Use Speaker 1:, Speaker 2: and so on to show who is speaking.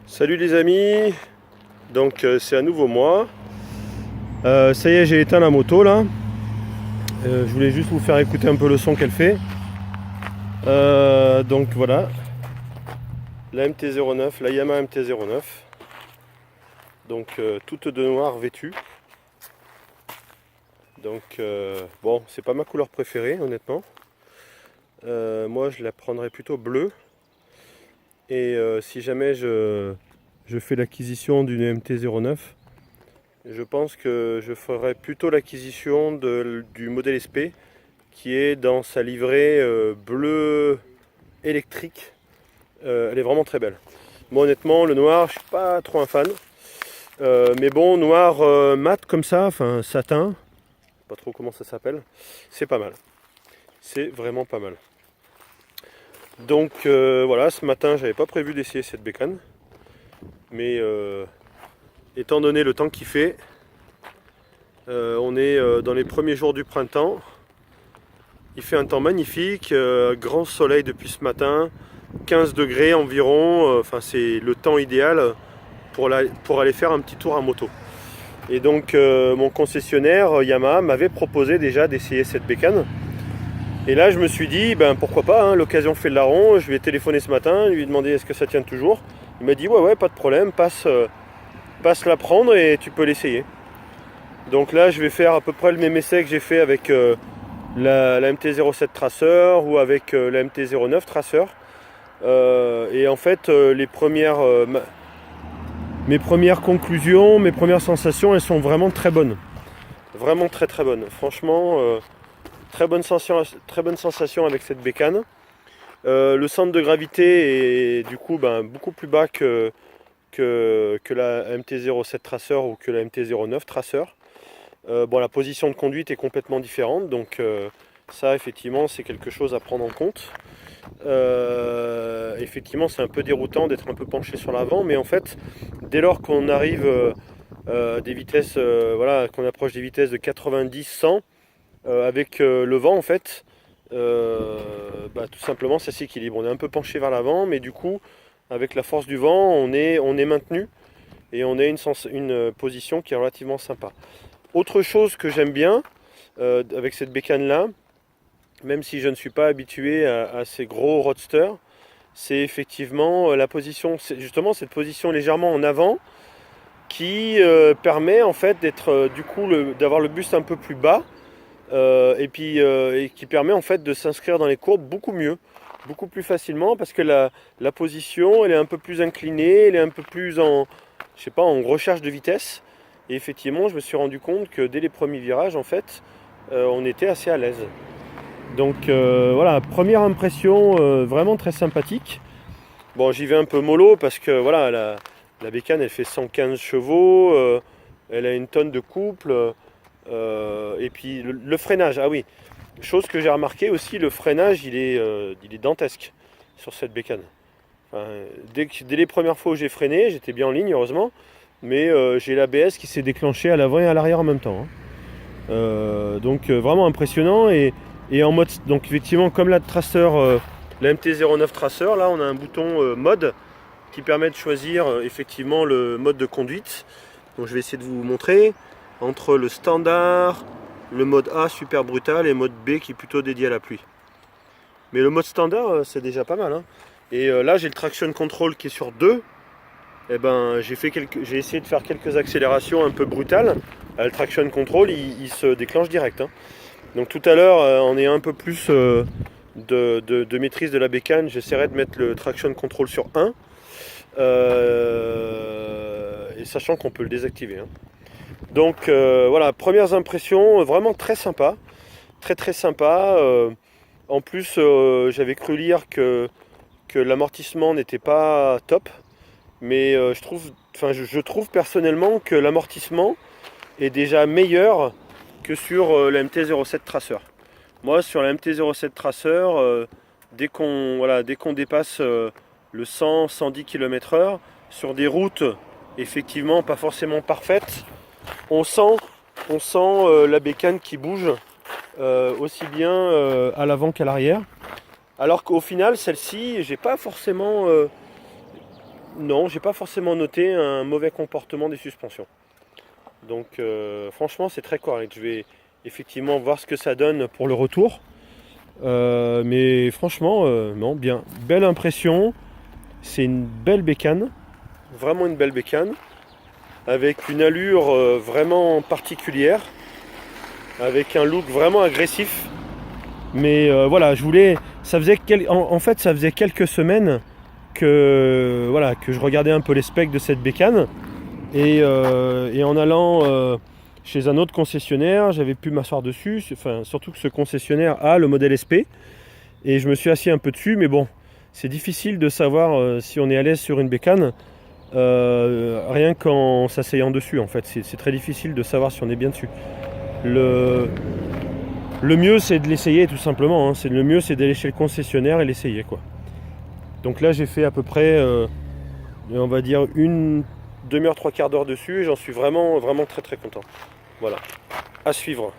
Speaker 1: Salut les amis, donc c'est à nouveau moi. Ça y est, j'ai éteint la moto là. Je voulais juste vous faire écouter un peu le son qu'elle fait. Donc voilà, la MT-09, la Yamaha MT-09. Donc toute de noir vêtue. Donc bon, c'est pas ma couleur préférée honnêtement. Moi je la prendrais plutôt bleue. Et si jamais je fais l'acquisition d'une MT-09, je pense que je ferai plutôt l'acquisition du modèle SP qui est dans sa livrée bleu électrique. Elle est vraiment très belle. Moi honnêtement le noir je suis pas trop un fan. Mais bon noir mat comme ça, enfin satin, pas trop comment ça s'appelle, c'est pas mal. C'est vraiment pas mal. Donc voilà, ce matin j'avais pas prévu d'essayer cette bécane. Mais étant donné le temps qu'il fait, on est dans les premiers jours du printemps. Il fait un temps magnifique, grand soleil depuis ce matin, 15 degrés environ, enfin c'est le temps idéal pour aller faire un petit tour à moto. Et donc mon concessionnaire Yamaha m'avait proposé déjà d'essayer cette bécane. Et là je me suis dit, ben pourquoi pas, hein, l'occasion fait le larron, je lui ai téléphoné ce matin, lui ai demandé est-ce que ça tient toujours. Il m'a dit ouais pas de problème, passe la prendre et tu peux l'essayer. Donc là je vais faire à peu près le même essai que j'ai fait avec la MT-07 Tracer ou avec la MT-09 Tracer. Et en fait, mes premières conclusions, mes premières sensations, elles sont vraiment très bonnes. Vraiment très très bonnes. Franchement, très bonne sensation avec cette bécane. Le centre de gravité est du coup beaucoup plus bas que la MT-07 Tracer ou que la MT-09 Tracer. Bon, la position de conduite est complètement différente, donc ça effectivement c'est quelque chose à prendre en compte. Effectivement c'est un peu déroutant d'être un peu penché sur l'avant, mais en fait dès lors qu'on arrive des vitesses, voilà, qu'on approche des vitesses de 90-100 avec le vent en fait, tout simplement ça s'équilibre. On est un peu penché vers l'avant, mais du coup avec la force du vent on est maintenu et on a une position qui est relativement sympa. Autre chose que j'aime bien avec cette bécane là, même si je ne suis pas habitué à ces gros roadsters, c'est effectivement la position, c'est justement cette position légèrement en avant qui permet en fait d'être du coup d'avoir le buste un peu plus bas et qui permet en fait de s'inscrire dans les courbes beaucoup mieux, beaucoup plus facilement parce que la position elle est un peu plus inclinée, elle est un peu plus en, je sais pas, en recherche de vitesse. Et effectivement, je me suis rendu compte que dès les premiers virages, en fait, on était assez à l'aise. Donc voilà, première impression vraiment très sympathique. Bon, j'y vais un peu mollo parce que voilà, la bécane elle fait 115 chevaux, elle a une tonne de couple. Et puis le freinage, ah oui, chose que j'ai remarqué aussi, le freinage il est dantesque sur cette bécane. Enfin, dès les premières fois où j'ai freiné, j'étais bien en ligne heureusement, mais j'ai l'ABS qui s'est déclenché à l'avant et à l'arrière en même temps, hein. Donc vraiment impressionnant et en mode, donc effectivement comme la Tracer, la MT-09 Tracer, là on a un bouton mode qui permet de choisir effectivement le mode de conduite. Donc je vais essayer de vous montrer entre le standard, le mode A super brutal et le mode B qui est plutôt dédié à la pluie. Mais le mode standard c'est déjà pas mal, hein. Et là j'ai le traction control qui est sur 2. Et ben, j'ai essayé de faire quelques accélérations un peu brutales. Le traction control il se déclenche direct, hein. Donc tout à l'heure en ayant un peu plus de maîtrise de la bécane, j'essaierai de mettre le traction control sur 1 et sachant qu'on peut le désactiver, hein. Donc voilà, premières impressions vraiment très sympa, très très sympa. En plus j'avais cru lire que l'amortissement n'était pas top. Mais je trouve personnellement que l'amortissement est déjà meilleur que sur la MT-07 Tracer. Moi, sur la MT-07 Tracer, dès qu'on dépasse le 100-110 km/h, sur des routes effectivement pas forcément parfaites, on sent, la bécane qui bouge aussi bien à l'avant qu'à l'arrière. Alors qu'au final, celle-ci, j'ai pas forcément Non, j'ai pas forcément noté un mauvais comportement des suspensions. Donc franchement c'est très correct. Je vais effectivement voir ce que ça donne pour le retour. Mais franchement, non, bien. Belle impression. C'est une belle bécane. Vraiment une belle bécane. Avec une allure vraiment particulière. Avec un look vraiment agressif. Mais voilà, je voulais. Ça faisait en fait, ça faisait quelques semaines que je regardais un peu les specs de cette bécane. Et en allant chez un autre concessionnaire, j'avais pu m'asseoir dessus. Enfin, surtout que ce concessionnaire a le modèle SP. Et je me suis assis un peu dessus. Mais bon, c'est difficile de savoir si on est à l'aise sur une bécane. Rien qu'en s'asseyant dessus, en fait. C'est très difficile de savoir si on est bien dessus. Le mieux c'est de l'essayer tout simplement, hein. Le mieux c'est d'aller chez le concessionnaire et l'essayer quoi. Donc là j'ai fait à peu près on va dire une demi-heure, trois quarts d'heure dessus et j'en suis vraiment très très content. Voilà, à suivre.